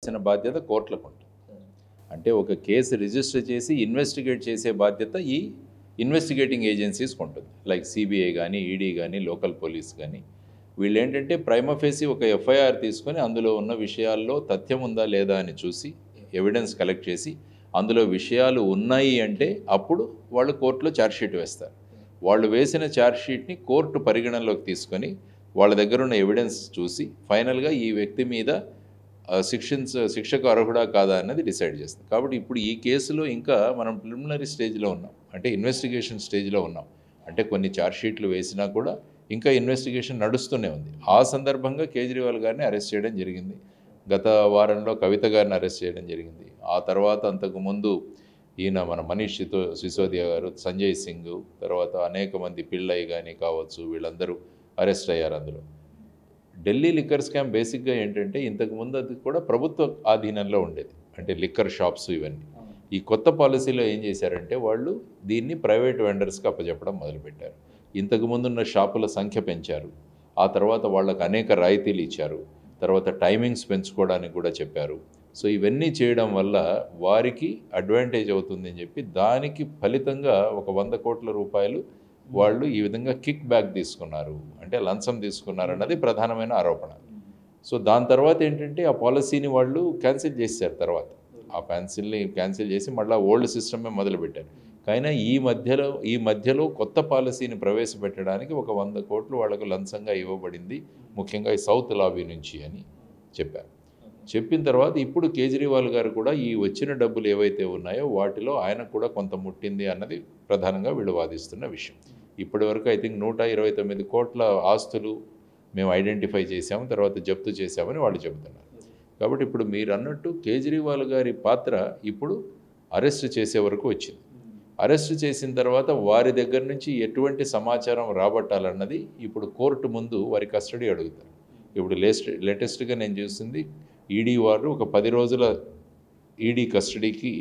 చేయాల్సిన బాధ్యత కోర్టులకు ఉంటుంది. అంటే ఒక కేసు రిజిస్టర్ చేసి ఇన్వెస్టిగేట్ చేసే బాధ్యత ఈ ఇన్వెస్టిగేటింగ్ ఏజెన్సీస్కి ఉంటుంది. లైక్ సిబిఐ కానీ, ఈడీ కానీ, లోకల్ పోలీస్ కానీ. వీళ్ళు ఏంటంటే ప్రైమా ఫేసి ఒక ఎఫ్ఐఆర్ తీసుకొని అందులో ఉన్న విషయాల్లో తథ్యం ఉందా లేదా అని చూసి ఎవిడెన్స్ కలెక్ట్ చేసి అందులో విషయాలు ఉన్నాయి అంటే అప్పుడు వాళ్ళు కోర్టులో ఛార్జ్షీట్ వేస్తారు. వాళ్ళు వేసిన ఛార్జ్షీట్ని కోర్టు పరిగణనలోకి తీసుకొని వాళ్ళ దగ్గర ఉన్న ఎవిడెన్స్ చూసి ఫైనల్గా ఈ వ్యక్తి మీద శిక్షకు అర్హుడా కాదా అన్నది డిసైడ్ చేస్తాం. కాబట్టి ఇప్పుడు ఈ కేసులో ఇంకా మనం ప్రిలిమినరీ స్టేజ్లో ఉన్నాం, అంటే ఇన్వెస్టిగేషన్ స్టేజ్లో ఉన్నాం. అంటే కొన్ని ఛార్జ్షీట్లు వేసినా కూడా ఇంకా ఇన్వెస్టిగేషన్ నడుస్తూనే ఉంది. ఆ సందర్భంగా కేజ్రీవాల్ గారిని అరెస్ట్ చేయడం జరిగింది. గత వారంలో కవిత గారిని అరెస్ట్ చేయడం జరిగింది. ఆ తర్వాత అంతకుముందు ఈయన మన మనీష్ సిసోదియా గారు, సంజయ్ సింగ్, తర్వాత అనేక మంది పిళ్ళై కానీ కావచ్చు, వీళ్ళందరూ అరెస్ట్ అయ్యారు. అందులో ఢిల్లీ లిక్కర్ స్కామ్ బేసిక్గా ఏంటంటే ఇంతకుముందు అది కూడా ప్రభుత్వ ఆధీనంలో ఉండేది, అంటే లిక్కర్ షాప్స్ ఇవన్నీ. ఈ కొత్త పాలసీలో ఏం చేశారంటే వాళ్ళు దీన్ని ప్రైవేట్ వెండర్స్కి అప్పచెప్పడం మొదలుపెట్టారు. ఇంతకుముందున్న షాపుల సంఖ్య పెంచారు. ఆ తర్వాత వాళ్ళకు అనేక రాయితీలు ఇచ్చారు. తర్వాత టైమింగ్స్ పెంచుకోవడానికి కూడా చెప్పారు. సో ఇవన్నీ చేయడం వల్ల వారికి అడ్వాంటేజ్ అవుతుందని చెప్పి దానికి ఫలితంగా ఒక 100 కోట్ల రూపాయలు వాళ్ళు ఈ విధంగా కిక్ బ్యాక్ తీసుకున్నారు, అంటే లంచం తీసుకున్నారు అన్నది ప్రధానమైన ఆరోపణ. సో దాని తర్వాత ఏంటంటే ఆ పాలసీని వాళ్ళు క్యాన్సిల్ చేశారు. తర్వాత ఆ పాలసీని క్యాన్సిల్ చేసి మళ్ళీ ఓల్డ్ సిస్టమే మొదలుపెట్టారు. కానీ ఈ మధ్యలో కొత్త పాలసీని ప్రవేశపెట్టడానికి ఒక 100 కోట్లు వాళ్లకు లంచంగా ఇవ్వబడింది, ముఖ్యంగా ఈ సౌత్ లాబీ నుంచి అని చెప్పారు. చెప్పిన తర్వాత ఇప్పుడు కేజ్రీవాల్ గారు కూడా ఈ వచ్చిన డబ్బులు ఏవైతే ఉన్నాయో వాటిలో ఆయనకు కూడా కొంత ముట్టింది అన్నది ప్రధానంగా వీళ్ళు వాదిస్తున్న విషయం. ఇప్పటి వరకు ఐ థింక్ 129 కోట్ల ఆస్తులు మేము ఐడెంటిఫై చేశాము, తర్వాత జప్తు చేశామని వాళ్ళు చెబుతున్నారు. కాబట్టి ఇప్పుడు మీరు అన్నట్టు కేజ్రీవాల్ గారి పాత్ర ఇప్పుడు అరెస్ట్ చేసే వరకు వచ్చింది. అరెస్ట్ చేసిన తర్వాత వారి దగ్గర నుంచి ఎటువంటి సమాచారం రాబట్టాలన్నది ఇప్పుడు కోర్టు ముందు వారి కస్టడీ అడుగుతారు. ఇప్పుడు లేటెస్ట్గా నేను చూసింది ఈడీ వారు ఒక 10 రోజుల ఈడీ కస్టడీకి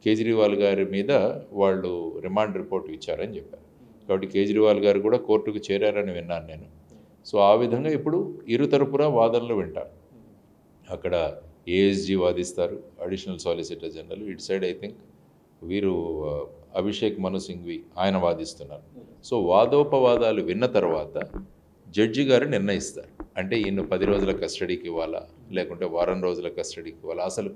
కేజ్రీవాల్ గారి మీద వాళ్ళు రిమాండ్ రిపోర్ట్ ఇచ్చారని చెప్పారు. కాబట్టి కేజ్రీవాల్ గారు కూడా కోర్టుకు చేరారని విన్నాను నేను. సో ఆ విధంగా ఇప్పుడు ఇరు తరపున వాదనలు వింటారు. అక్కడ ఏఎస్జీ వాదిస్తారు, అడిషనల్ సాలిసిటర్ జనరల్. ఇటు సైడ్ ఐ థింక్ వీరు అభిషేక్ మను సింఘ్వి ఆయన వాదిస్తున్నారు. సో వాదోపవాదాలు విన్న తర్వాత జడ్జి గారు నిర్ణయిస్తారు. అంటే ఈయన 10 రోజుల కస్టడీకి ఇవ్వాలా, లేకుంటే వారం రోజుల కస్టడీకి ఇవ్వాలా, అసలు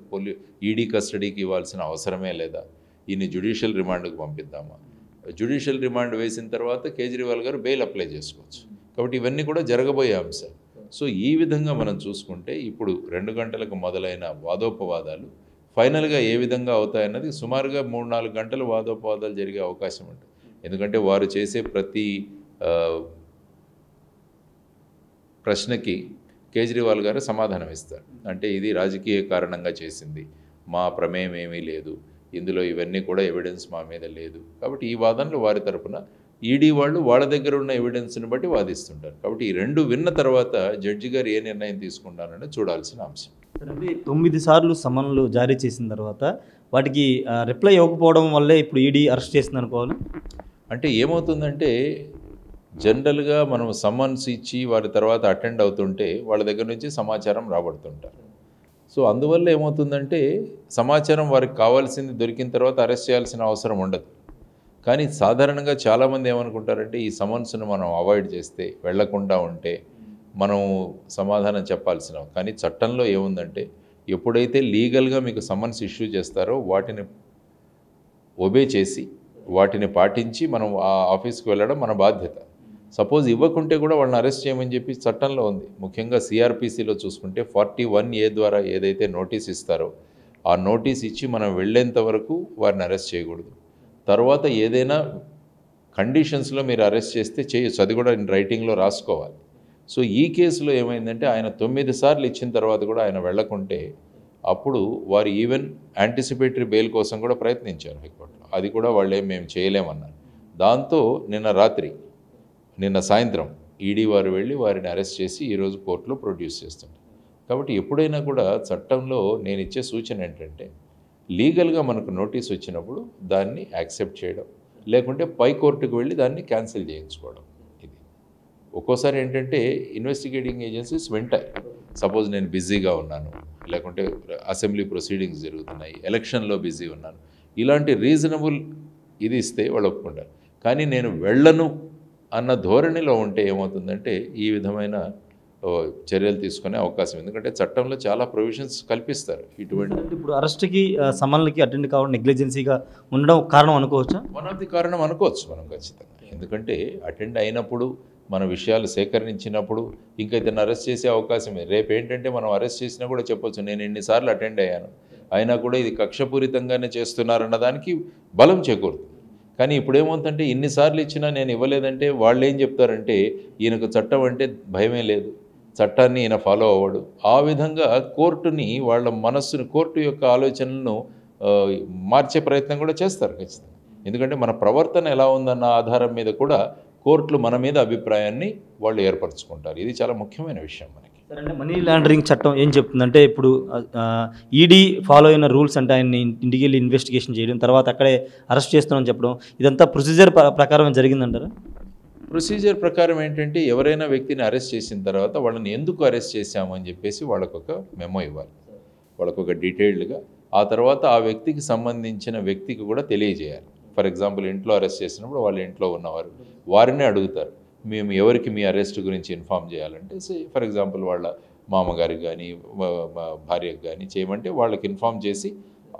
ఈడీ కస్టడీకి ఇవ్వాల్సిన అవసరమే లేదా, ఈయన జ్యుడిషియల్ రిమాండ్కి పంపిద్దామా, జ్యుడిషియల్ రిమాండ్ వేసిన తర్వాత కేజ్రీవాల్ గారు బెయిల్ అప్లై చేసుకోవచ్చు. కాబట్టి ఇవన్నీ కూడా జరగబోయే అంశాలు. సో ఈ విధంగా మనం చూసుకుంటే ఇప్పుడు 2 గంటలకు మొదలైన వాదోపవాదాలు ఫైనల్గా ఏ విధంగా అవుతాయన్నది సుమారుగా 3-4 గంటలు వాదోపవాదాలు జరిగే అవకాశం ఉంటుంది. ఎందుకంటే వారు చేసే ప్రతి ప్రశ్నకి కేజ్రీవాల్ గారు సమాధానం ఇస్తారు. అంటే ఇది రాజకీయ కారణంగా చేసింది, మా ప్రమేయం ఏమీ లేదు, ఇందులో ఇవన్నీ కూడా ఎవిడెన్స్ మా మీద లేదు. కాబట్టి ఈ వాదనలు వారి తరపున, ఈడీ వాళ్ళు వాళ్ళ దగ్గర ఉన్న ఎవిడెన్స్ని బట్టి వాదిస్తుంటారు. కాబట్టి ఈ 2 విన్న తర్వాత జడ్జి గారు ఏ నిర్ణయం తీసుకుంటారని చూడాల్సిన అంశం. 9 సార్లు సమన్లు జారీ చేసిన తర్వాత వాటికి రిప్లై ఇవ్వకపోవడం వల్లే ఇప్పుడు ఈడీ అరెస్ట్ చేసింది అనుకోవాలి. అంటే ఏమవుతుందంటే జనరల్గా మనం సమ్మన్స్ ఇచ్చి వారి తర్వాత అటెండ్ అవుతుంటే వాళ్ళ దగ్గర నుంచి సమాచారం రాబడుతుంటారు. సో అందువల్ల ఏమవుతుందంటే సమాచారం వారికి కావాల్సింది దొరికిన తర్వాత అరెస్ట్ చేయాల్సిన అవసరం ఉండదు. కానీ సాధారణంగా చాలామంది ఏమనుకుంటారంటే ఈ సమన్స్ను మనం అవాయిడ్ చేస్తే, వెళ్లకుండా ఉంటే మనం సమాధానం చెప్పాల్సిన, కానీ చట్టంలో ఏముందంటే ఎప్పుడైతే లీగల్గా మీకు సమన్స్ ఇష్యూ చేస్తారో వాటిని ఒబే చేసి వాటిని పాటించి మనం ఆ ఆఫీస్కి వెళ్ళడం మన బాధ్యత. సపోజ్ ఇవ్వకుంటే కూడా వాళ్ళని అరెస్ట్ చేయమని చెప్పి చట్టంలో ఉంది. ముఖ్యంగా సిఆర్పిసిలో చూసుకుంటే 41A ద్వారా ఏదైతే నోటీస్ ఇస్తారో ఆ నోటీస్ ఇచ్చి మనం వెళ్ళేంత వరకు వారిని అరెస్ట్ చేయకూడదు. తర్వాత ఏదైనా కండిషన్స్లో మీరు అరెస్ట్ చేస్తే చేయొచ్చు, అది కూడా రైటింగ్లో రాసుకోవాలి. సో ఈ కేసులో ఏమైందంటే ఆయన 9 సార్లు ఇచ్చిన తర్వాత కూడా ఆయన వెళ్లకుంటే అప్పుడు వారు ఈవెన్ యాంటిసిపేటరీ బెయిల్ కోసం కూడా ప్రయత్నించారు హైకోర్టులో. అది కూడా వాళ్ళేం మేము చేయలేమన్నారు. దాంతో నిన్న సాయంత్రం ఈడీ వారు వెళ్ళి వారిని అరెస్ట్ చేసి ఈరోజు కోర్టులో ప్రొడ్యూస్ చేస్తుంటారు. కాబట్టి ఎప్పుడైనా కూడా చట్టంలో నేను ఇచ్చే సూచన ఏంటంటే లీగల్గా మనకు నోటీస్ వచ్చినప్పుడు దాన్ని యాక్సెప్ట్ చేయడం, లేకుంటే పై కోర్టుకు వెళ్ళి దాన్ని క్యాన్సిల్ చేయించుకోవడం. ఇది ఒక్కోసారి ఏంటంటే ఇన్వెస్టిగేటింగ్ ఏజెన్సీస్ వింటాయి. సపోజ్ నేను బిజీగా ఉన్నాను, లేకుంటే అసెంబ్లీ ప్రొసీడింగ్స్ జరుగుతున్నాయి, ఎలక్షన్లో బిజీ ఉన్నాను, ఇలాంటి రీజనబుల్ ఇది ఇస్తే వాళ్ళు ఒప్పుకుంటారు. కానీ నేను వెళ్ళను అన్న ధోరణిలో ఉంటే ఏమవుతుందంటే ఈ విధమైన చర్యలు తీసుకునే అవకాశం, ఎందుకంటే చట్టంలో చాలా ప్రొవిజన్స్ కల్పిస్తారు ఇటువంటి. ఇప్పుడు అరెస్ట్కి సమన్లకి అటెండ్ కావడం నెగ్లిజెన్సీగా ఉండడం కారణం అనుకోవచ్చా? వన్ ఆఫ్ ది కారణం అనుకోవచ్చు మనం ఖచ్చితంగా. ఎందుకంటే అటెండ్ అయినప్పుడు మన విషయాలు సేకరించినప్పుడు ఇంకా ఇతను అరెస్ట్ చేసే అవకాశమే. రేపు ఏంటంటే మనం అరెస్ట్ చేసినా కూడా చెప్పొచ్చు నేను ఎన్నిసార్లు అటెండ్ అయ్యాను, అయినా కూడా ఇది కక్షపూరితంగానే చేస్తున్నారన్న దానికి బలం చేకూరుతుంది. కానీ ఇప్పుడు ఏమవుతుందంటే ఇన్నిసార్లు ఇచ్చినా నేను ఇవ్వలేదంటే వాళ్ళు ఏం చెప్తారంటే ఈయనకు చట్టం అంటే భయమే లేదు, చట్టాన్ని ఈయన ఫాలో అవ్వడు. ఆ విధంగా కోర్టుని వాళ్ళ మనస్సుని, కోర్టు యొక్క ఆలోచనలను మార్చే ప్రయత్నం కూడా చేస్తారు ఖచ్చితంగా. ఎందుకంటే మన ప్రవర్తన ఎలా ఉందన్న ఆధారం మీద కూడా కోర్టులు మన మీద అభిప్రాయాన్ని వాళ్ళు ఏర్పరచుకుంటారు. ఇది చాలా ముఖ్యమైన విషయం మనకి. అంటే మనీ లాండరింగ్ చట్టం ఏం చెప్తుందంటే ఇప్పుడు ఈడీ ఫాలో అయిన రూల్స్ అంటే ఆయన్ని ఇంటికి వెళ్ళి ఇన్వెస్టిగేషన్ చేయడం, తర్వాత అక్కడే అరెస్ట్ చేస్తున్నామని చెప్పడం, ఇదంతా ప్రొసీజర్ ప్రకారం జరిగిందంటారా? ప్రొసీజర్ ప్రకారం ఏంటంటే ఎవరైనా వ్యక్తిని అరెస్ట్ చేసిన తర్వాత వాళ్ళని ఎందుకు అరెస్ట్ చేశాము అని చెప్పేసి వాళ్ళకొక మెమో ఇవ్వాలి, వాళ్ళకొక డీటెయిల్డ్గా. ఆ తర్వాత ఆ వ్యక్తికి సంబంధించిన వ్యక్తికి కూడా తెలియజేయాలి. ఫర్ ఎగ్జాంపుల్ ఇంట్లో అరెస్ట్ చేసినప్పుడు వాళ్ళ ఇంట్లో ఉన్నవారు వారినే అడుగుతారు, మేము ఎవరికి మీ అరెస్ట్ గురించి ఇన్ఫామ్ చేయాలంటే ఫర్ ఎగ్జాంపుల్ వాళ్ళ మామగారికి కానీ భార్యకు కానీ చేయమంటే వాళ్ళకి ఇన్ఫామ్ చేసి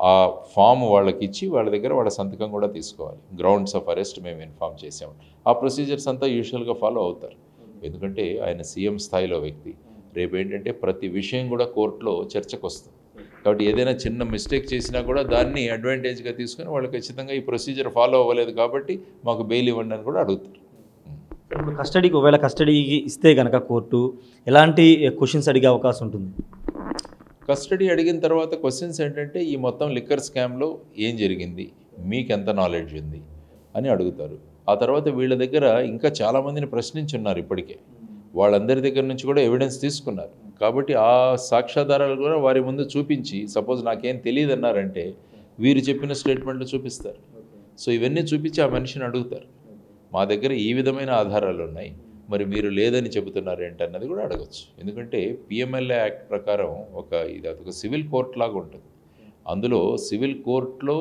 ఆ ఫామ్ వాళ్ళకి ఇచ్చి వాళ్ళ దగ్గర వాళ్ళ సంతకం కూడా తీసుకోవాలి. గ్రౌండ్స్ ఆఫ్ అరెస్ట్ మేము ఇన్ఫామ్ చేసాము. ఆ ప్రొసీజర్స్ అంతా యూజువల్గా ఫాలో అవుతారు. ఎందుకంటే ఆయన సీఎం స్థాయిలో వ్యక్తి, రేపు ఏంటంటే ప్రతి విషయం కూడా కోర్టులో చర్చకు వస్తుంది. కాబట్టి ఏదైనా చిన్న మిస్టేక్ చేసినా కూడా దాన్ని అడ్వాంటేజ్గా తీసుకుని వాళ్ళు ఖచ్చితంగా ఈ ప్రొసీజర్ ఫాలో అవ్వలేదు కాబట్టి మాకు బెయిల్ ఇవ్వండి అని కూడా అడుగుతారు. ఇప్పుడు కస్టడీకి ఒకవేళ కస్టడీకి ఇస్తే కనుక కోర్టు ఎలాంటి క్వశ్చన్స్ అడిగే అవకాశం ఉంటుంది? కస్టడీ అడిగిన తర్వాత క్వశ్చన్స్ ఏంటంటే ఈ మొత్తం లిక్కర్ స్కామ్లో ఏం జరిగింది, మీకు ఎంత నాలెడ్జ్ ఉంది అని అడుగుతారు. ఆ తర్వాత వీళ్ళ దగ్గర ఇంకా చాలామందిని ప్రశ్నించున్నారు ఇప్పటికే, వాళ్ళందరి దగ్గర నుంచి కూడా ఎవిడెన్స్ తీసుకున్నారు. కాబట్టి ఆ సాక్ష్యాధారాలు కూడా వారి ముందు చూపించి, సపోజ్ నాకేం తెలియదు అన్నారంటే వీరు చెప్పిన స్టేట్మెంట్లు చూపిస్తారు. సో ఇవన్నీ చూపించి ఆ మనిషిని అడుగుతారు, మా దగ్గర ఈ విధమైన ఆధారాలు ఉన్నాయి, మరి మీరు లేదని చెబుతున్నారు ఏంటన్నది కూడా అడగచ్చు. ఎందుకంటే పిఎంఎల్ఏ యాక్ట్ ప్రకారం అదొక సివిల్ కోర్ట్ లాగా ఉంటుంది. అందులో సివిల్ కోర్టులో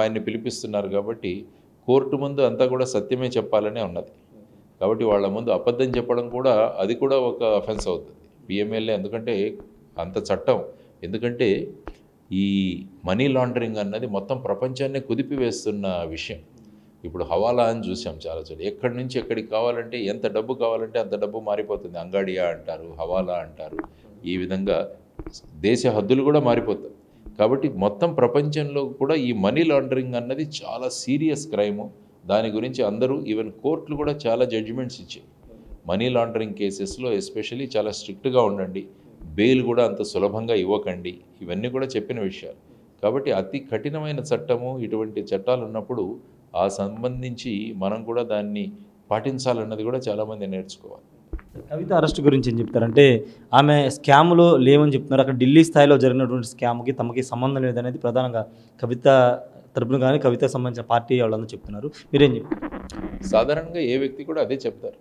ఆయన్ని పిలిపిస్తున్నారు కాబట్టి కోర్టు ముందు అంతా కూడా సత్యమే చెప్పాలనే ఉన్నది. కాబట్టి వాళ్ళ ముందు అబద్ధం చెప్పడం కూడా అది కూడా ఒక అఫెన్స్ అవుతుంది పిఎంఎల్ఏ. ఎందుకంటే అంత చట్టం, ఎందుకంటే ఈ మనీ లాండరింగ్ అన్నది మొత్తం ప్రపంచాన్నే కుదిపివేస్తున్న విషయం. ఇప్పుడు హవాలా అని చూసాం చాలా చోట్ల, ఎక్కడి నుంచి ఎక్కడికి కావాలంటే ఎంత డబ్బు కావాలంటే అంత డబ్బు మారిపోతుంది. అంగాడియా అంటారు, హవాలా అంటారు, ఈ విధంగా దేశ హద్దులు కూడా మారిపోతాయి. కాబట్టి మొత్తం ప్రపంచంలో కూడా ఈ మనీ లాండరింగ్ అన్నది చాలా సీరియస్ క్రైము. దాని గురించి అందరూ ఈవెన్ కోర్టులు కూడా చాలా జడ్జిమెంట్స్ ఇచ్చాయి. మనీ లాండరింగ్ కేసెస్లో ఎస్పెషల్లీ చాలా స్ట్రిక్ట్గా ఉండండి, బెయిల్ కూడా అంత సులభంగా ఇవ్వకండి, ఇవన్నీ కూడా చెప్పిన విషయాలు. కాబట్టి అతి కఠినమైన చట్టము, ఇటువంటి చట్టాలు ఉన్నప్పుడు ఆ సంబంధించి మనం కూడా దాన్ని పాటించాలన్నది కూడా చాలామంది నేర్చుకోవాలి. కవిత అరెస్ట్ గురించి ఏం చెప్తారంటే ఆమె స్కామ్లో లేవని చెప్తున్నారు. అక్కడ ఢిల్లీ స్థాయిలో జరిగినటువంటి స్కామ్కి తమకి సంబంధం లేదనేది ప్రధానంగా కవిత తరపున కానీ కవితకు సంబంధించిన పార్టీ వాళ్ళందరూ చెప్తున్నారు. మీరేం చెప్తారు? సాధారణంగా ఏ వ్యక్తి కూడా అదే చెప్తారు.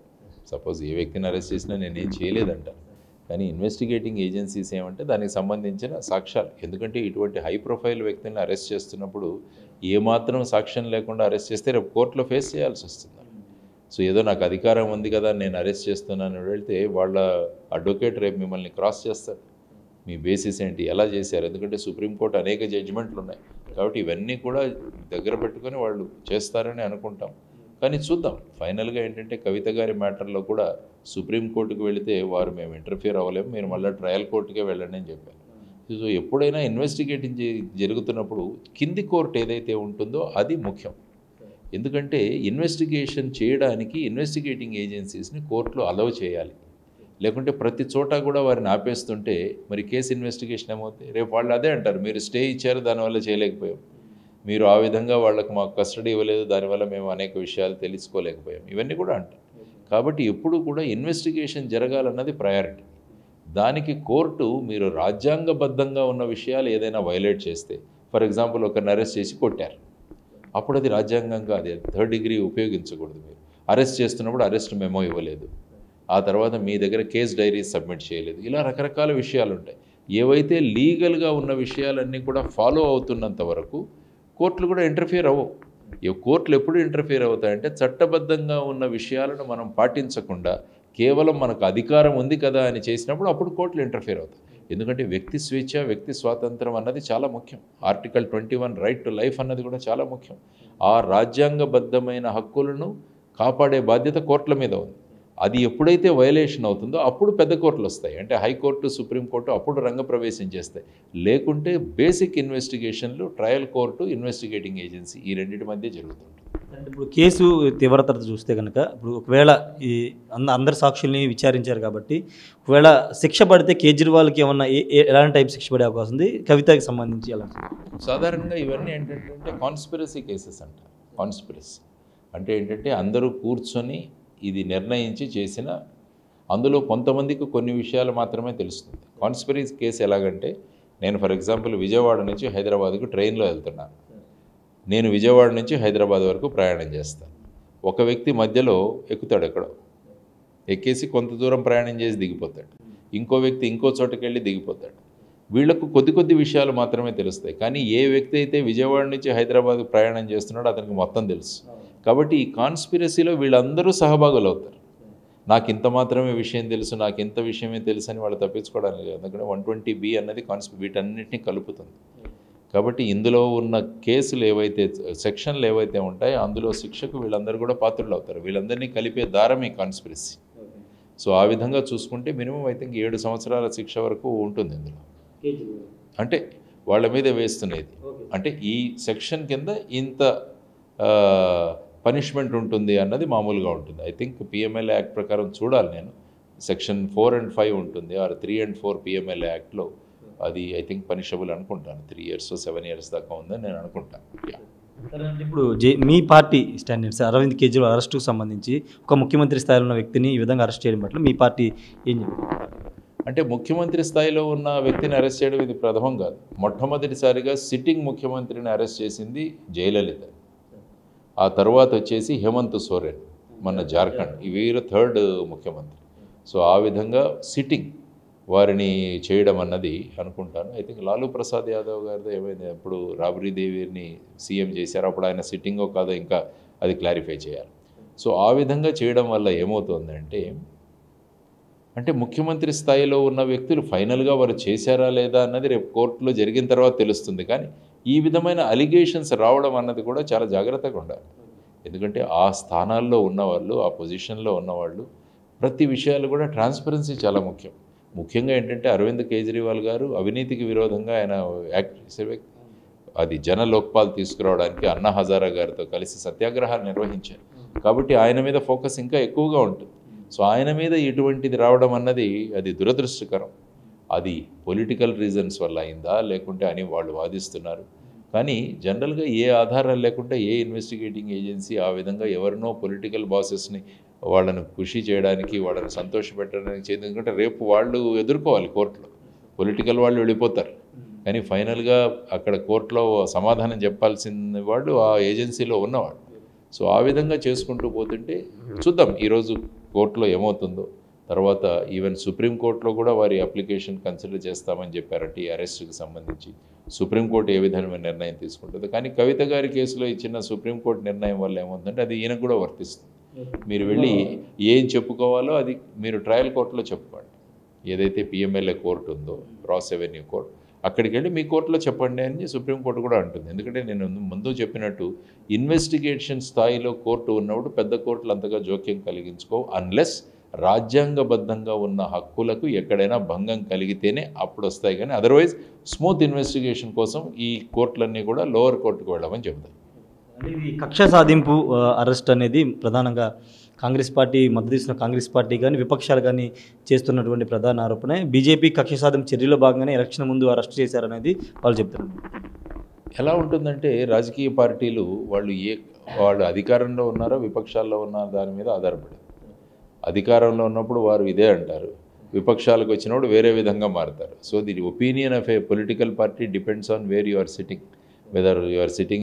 సపోజ్ ఏ వ్యక్తిని అరెస్ట్ చేసినా నేనేం చేయలేదంటారు. కానీ ఇన్వెస్టిగేటింగ్ ఏజెన్సీస్ ఏమంటే దానికి సంబంధించిన సాక్ష్యాలు, ఎందుకంటే ఇటువంటి హై ప్రొఫైల్ వ్యక్తిని అరెస్ట్ చేస్తున్నప్పుడు ఏమాత్రం సాక్ష్యం లేకుండా అరెస్ట్ చేస్తే రేపు కోర్టులో ఫేస్ చేయాల్సి వస్తుంది. సో ఏదో నాకు అధికారం ఉంది కదా నేను అరెస్ట్ చేస్తున్నాను వెళ్తే వాళ్ళ అడ్వకేట్ రేపు మిమ్మల్ని క్రాస్ చేస్తాడు, మీ బేసిస్ ఏంటి, ఎలా చేశారు, ఎందుకంటే సుప్రీంకోర్టు అనేక జడ్జిమెంట్లు ఉన్నాయి. కాబట్టి ఇవన్నీ కూడా దగ్గర పెట్టుకొని వాళ్ళు చేస్తారని అనుకుంటాం. కానీ చూద్దాం, ఫైనల్గా ఏంటంటే కవిత గారి మ్యాటర్లో కూడా సుప్రీంకోర్టుకు వెళితే వారు మేము ఇంటర్ఫియర్ అవ్వలేము, మీరు మళ్ళీ ట్రయల్ కోర్టుకే వెళ్ళండి అని చెప్పారు. సో ఎప్పుడైనా ఇన్వెస్టిగేటింగ్ జరుగుతున్నప్పుడు కింది కోర్టు ఏదైతే ఉంటుందో అది ముఖ్యం. ఎందుకంటే ఇన్వెస్టిగేషన్ చేయడానికి ఇన్వెస్టిగేటింగ్ ఏజెన్సీస్ని కోర్టులో అలౌ చేయాలి. లేకుంటే ప్రతి చోట కూడా వారిని ఆపేస్తుంటే మరి కేసు ఇన్వెస్టిగేషన్ ఏమవుతుంది? రేపు వాళ్ళు అదే అంటారు, మీరు స్టే ఇచ్చారు దానివల్ల చేయలేకపోయాం, మీరు ఆ విధంగా వాళ్ళకి మాకు కస్టడీ ఇవ్వలేదు దానివల్ల మేము అనేక విషయాలు తెలుసుకోలేకపోయాం, ఇవన్నీ కూడా అంటారు. కాబట్టి ఎప్పుడు కూడా ఇన్వెస్టిగేషన్ జరగాలన్నది ప్రయారిటీ. దానికి కోర్టు మీరు రాజ్యాంగబద్ధంగా ఉన్న విషయాలు ఏదైనా వైలేట్ చేస్తే, ఫర్ ఎగ్జాంపుల్ ఒకరిని అరెస్ట్ చేసి కొట్టారు, అప్పుడు అది రాజ్యాంగంగా అది థర్డ్ డిగ్రీ ఉపయోగించకూడదు. మీరు అరెస్ట్ చేస్తున్నప్పుడు అరెస్ట్ మెమో ఇవ్వలేదు, ఆ తర్వాత మీ దగ్గర కేస్ డైరీస్ సబ్మిట్ చేయలేదు, ఇలా రకరకాల విషయాలు ఉంటాయి. ఏవైతే లీగల్గా ఉన్న విషయాలన్నీ కూడా ఫాలో అవుతున్నంత వరకు కోర్టులు కూడా ఇంటర్ఫియర్ అవ్వవు. కోర్టులు ఎప్పుడు ఇంటర్ఫియర్ అవుతాయంటే చట్టబద్ధంగా ఉన్న విషయాలను మనం పాటించకుండా కేవలం మనకు అధికారం ఉంది కదా అని చేసినప్పుడు అప్పుడు కోర్టులు ఇంటర్ఫియర్ అవుతాయి. ఎందుకంటే వ్యక్తి స్వేచ్ఛ, వ్యక్తి స్వాతంత్రం అన్నది చాలా ముఖ్యం. ఆర్టికల్ 21 రైట్ టు లైఫ్ అన్నది కూడా చాలా ముఖ్యం. ఆ రాజ్యాంగబద్ధమైన హక్కులను కాపాడే బాధ్యత కోర్టుల మీద ఉంది. అది ఎప్పుడైతే వయలేషన్ అవుతుందో అప్పుడు పెద్ద కోర్టులు వస్తాయి. అంటే హైకోర్టు, సుప్రీంకోర్టు అప్పుడు రంగప్రవేశం చేస్తాయి. లేకుంటే బేసిక్ ఇన్వెస్టిగేషన్లు ట్రయల్ కోర్టు, ఇన్వెస్టిగేటింగ్ ఏజెన్సీ ఈ రెండింటి మధ్య జరుగుతుంటుంది. అంటే ఇప్పుడు కేసు తీవ్రత చూస్తే కనుక ఇప్పుడు ఒకవేళ ఈ అందరి సాక్షుల్ని విచారించారు కాబట్టి ఒకవేళ శిక్ష పడితే కేజ్రీవాల్కి ఏమన్నా ఎలాంటి టైప్ శిక్ష పడే అవకాశం ఉంది? కవితకి సంబంధించి ఎలా? సాధారణంగా ఇవన్నీ ఏంటంటే కాన్స్పిరసీ కేసెస్ అంట. కాన్స్పిరసీ అంటే ఏంటంటే అందరూ కూర్చొని ఇది నిర్ణయించి చేసిన, అందులో కొంతమందికి కొన్ని విషయాలు మాత్రమే తెలుస్తుంది. కాన్స్పిరసీ కేసు ఎలాగంటే, నేను ఫర్ ఎగ్జాంపుల్ విజయవాడ నుంచి హైదరాబాద్కు ట్రైన్లో వెళ్తున్నాను. నేను విజయవాడ నుంచి హైదరాబాద్ వరకు ప్రయాణం చేస్తాను. ఒక వ్యక్తి మధ్యలో ఎక్కుతాడు, ఎక్కడో ఎక్కేసి కొంత దూరం ప్రయాణం చేసి దిగిపోతాడు. ఇంకో వ్యక్తి ఇంకో చోటుకి వెళ్ళి దిగిపోతాడు. వీళ్లకు కొద్ది విషయాలు మాత్రమే తెలుస్తాయి. కానీ ఏ వ్యక్తి అయితే విజయవాడ నుంచి హైదరాబాద్కు ప్రయాణం చేస్తున్నాడో అతనికి మొత్తం తెలుసు. కాబట్టి ఈ కాన్స్పిరసీలో వీళ్ళందరూ సహభాగులు అవుతారు. నాకు ఇంత మాత్రమే విషయం తెలుసు, నాకు ఇంత విషయమే తెలుసు అని వాళ్ళు తప్పించుకోవడానికి లేదు. ఎందుకంటే 120B అన్నది వీటన్నిటిని కలుపుతుంది. కాబట్టి ఇందులో ఉన్న కేసులు ఏవైతే, సెక్షన్లు ఏవైతే ఉంటాయో అందులో శిక్షకు వీళ్ళందరూ కూడా పాత్రులు అవుతారు. వీళ్ళందరినీ కలిపే దారం ఈ కాన్స్పిరసీ. సో ఆ విధంగా చూసుకుంటే మినిమం ఐ థింక్ 7 సంవత్సరాల శిక్ష వరకు ఉంటుంది ఇందులో. అంటే వాళ్ళ మీద వేస్తున్నది అంటే ఈ సెక్షన్ కింద ఇంత పనిష్మెంట్ ఉంటుంది అన్నది మామూలుగా ఉంటుంది. ఐ థింక్ పిఎంఎల్ఏ యాక్ట్ ప్రకారం చూడాలి నేను, సెక్షన్ 4 and 5 ఉంటుంది, ఆర్ 3 and 4 పిఎంఎల్ఏ యాక్ట్లో అది ఐ థింక్ పనిషబుల్ అనుకుంటాను. 3 years 7 years దాకా ఉందని నేను అనుకుంటాను. ఇప్పుడు మీ పార్టీ స్టాండర్డ్స్ అరవింద్ కేజ్రీవాల్ అరెస్టుకు సంబంధించి ఒక ముఖ్యమంత్రి స్థాయిలో ఉన్న వ్యక్తిని ఈ విధంగా అరెస్ట్ చేయడం పట్ల మీ పార్టీ ఏం చెప్తుంది? అంటే ముఖ్యమంత్రి స్థాయిలో ఉన్న వ్యక్తిని అరెస్ట్ చేయడం ఇది ప్రథమం కాదు. మొట్టమొదటిసారిగా సిట్టింగ్ ముఖ్యమంత్రిని అరెస్ట్ చేసింది జయలలిత. ఆ తర్వాత వచ్చేసి హేమంత్ సోరెన్ మన జార్ఖండ్, వీరు 3rd ముఖ్యమంత్రి. సో ఆ విధంగా సిట్టింగ్ వారిని చేయడం అన్నది అనుకుంటాను. ఐ థింక్ లాలూ ప్రసాద్ యాదవ్ గారితో ఏమైంది, అప్పుడు రాబ్రీ దేవిని సీఎం చేశారు, అప్పుడు ఆయన సిట్టింగో కాదో ఇంకా అది క్లారిఫై చేయాలి. సో ఆ విధంగా చేయడం వల్ల ఏమవుతుందంటే, అంటే ముఖ్యమంత్రి స్థాయిలో ఉన్న వ్యక్తులు ఫైనల్గా వారు చేశారా లేదా అన్నది రేపు కోర్టులో జరిగిన తర్వాత తెలుస్తుంది. కానీ ఈ విధమైన అలిగేషన్స్ రావడం అన్నది కూడా చాలా జాగ్రత్తగా ఉండాలి. ఎందుకంటే ఆ స్థానాల్లో ఉన్నవాళ్ళు, ఆ పొజిషన్లో ఉన్నవాళ్ళు ప్రతి విషయాలు కూడా ట్రాన్స్పరెన్సీ చాలా ముఖ్యం. ముఖ్యంగా ఏంటంటే అరవింద్ కేజ్రీవాల్ గారు అవినీతికి విరోధంగా ఆయన యాక్ట్ చేసే వ్యక్తి. అది జన లోక్పాల్ తీసుకురావడానికి అన్నా హజారా గారితో కలిసి సత్యాగ్రహాలు నిర్వహించారు. కాబట్టి ఆయన మీద ఫోకస్ ఇంకా ఎక్కువగా ఉంటుంది. సో ఆయన మీద ఇటువంటిది రావడం అన్నది అది దురదృష్టకరం. అది పొలిటికల్ రీజన్స్ వల్ల అయిందా లేకుంటే అని వాళ్ళు వాదిస్తున్నారు. కానీ జనరల్గా ఏ ఆధారాలు లేకుండా ఏ ఇన్వెస్టిగేటింగ్ ఏజెన్సీ ఆ విధంగా ఎవరినో పొలిటికల్ బాసెస్ని వాళ్ళను ఖుషి చేయడానికి, వాళ్ళని సంతోషపెట్టడానికి చేయదు. ఎందుకంటే రేపు వాళ్ళు ఎదుర్కోవాలి కోర్టులో, పొలిటికల్ వాళ్ళు వెళ్ళిపోతారు. కానీ ఫైనల్గా అక్కడ కోర్టులో సమాధానం చెప్పాల్సిన వాళ్ళు ఆ ఏజెన్సీలో ఉన్నవాళ్ళు. సో ఆ విధంగా చేసుకుంటూ పోతుంటే చూద్దాం ఈరోజు కోర్టులో ఏమవుతుందో. తర్వాత ఈవెన్ సుప్రీంకోర్టులో కూడా వారి అప్లికేషన్ కన్సిడర్ చేస్తామని చెప్పారంటే ఈ అరెస్ట్కి సంబంధించి. సుప్రీంకోర్టు ఏ విధమైన నిర్ణయం తీసుకుంటుందో. కానీ కవిత గారి కేసులో ఇచ్చిన సుప్రీంకోర్టు నిర్ణయం వల్ల ఏమవుతుందంటే అది ఈయనకు కూడా వర్తిస్తుంది. మీరు వెళ్ళి ఏం చెప్పుకోవాలో అది మీరు ట్రయల్ కోర్టులో చెప్పుకోండి. ఏదైతే పిఎంఎల్ఏ కోర్టు ఉందో, క్రాస్ రెవెన్యూ కోర్టు, అక్కడికి వెళ్ళి మీ కోర్టులో చెప్పండి అని సుప్రీంకోర్టు కూడా అంటుంది. ఎందుకంటే నేను ముందు చెప్పినట్టు ఇన్వెస్టిగేషన్ స్థాయిలో కోర్టు ఉన్నప్పుడు పెద్ద కోర్టులు అంతగా జోక్యం కలిగించుకోవు. అన్లెస్ రాజ్యాంగబద్ధంగా ఉన్న హక్కులకు ఎక్కడైనా భంగం కలిగితేనే అప్పుడు వస్తాయి. కానీ అదర్వైజ్ స్మూత్ ఇన్వెస్టిగేషన్ కోసం ఈ కోర్టులన్నీ కూడా లోవర్ కోర్టుకు వెళ్ళమని చెబుతాయి. ఇది కక్ష సాధింపు అరెస్ట్ అనేది ప్రధానంగా కాంగ్రెస్ పార్టీ మద్దతు ఇస్తున్న కాంగ్రెస్ పార్టీ కానీ విపక్షాలు కానీ చేస్తున్నటువంటి ప్రధాన ఆరోపణ. బీజేపీ కక్ష సాధింపు చర్యలో భాగంగానే ఎలక్షన్ ముందు అరెస్ట్ చేశారనేది వాళ్ళు చెప్తున్నారు. ఎలా ఉంటుందంటే రాజకీయ పార్టీలు వాళ్ళు అధికారంలో ఉన్నారో విపక్షాల్లో ఉన్నారో దాని మీద ఆధారపడి, అధికారంలో ఉన్నప్పుడు వారు ఇదే అంటారు, విపక్షాలకు వచ్చినప్పుడు వేరే విధంగా మారుతారు. So the opinion of a political party depends on where you are sitting, whether you are sitting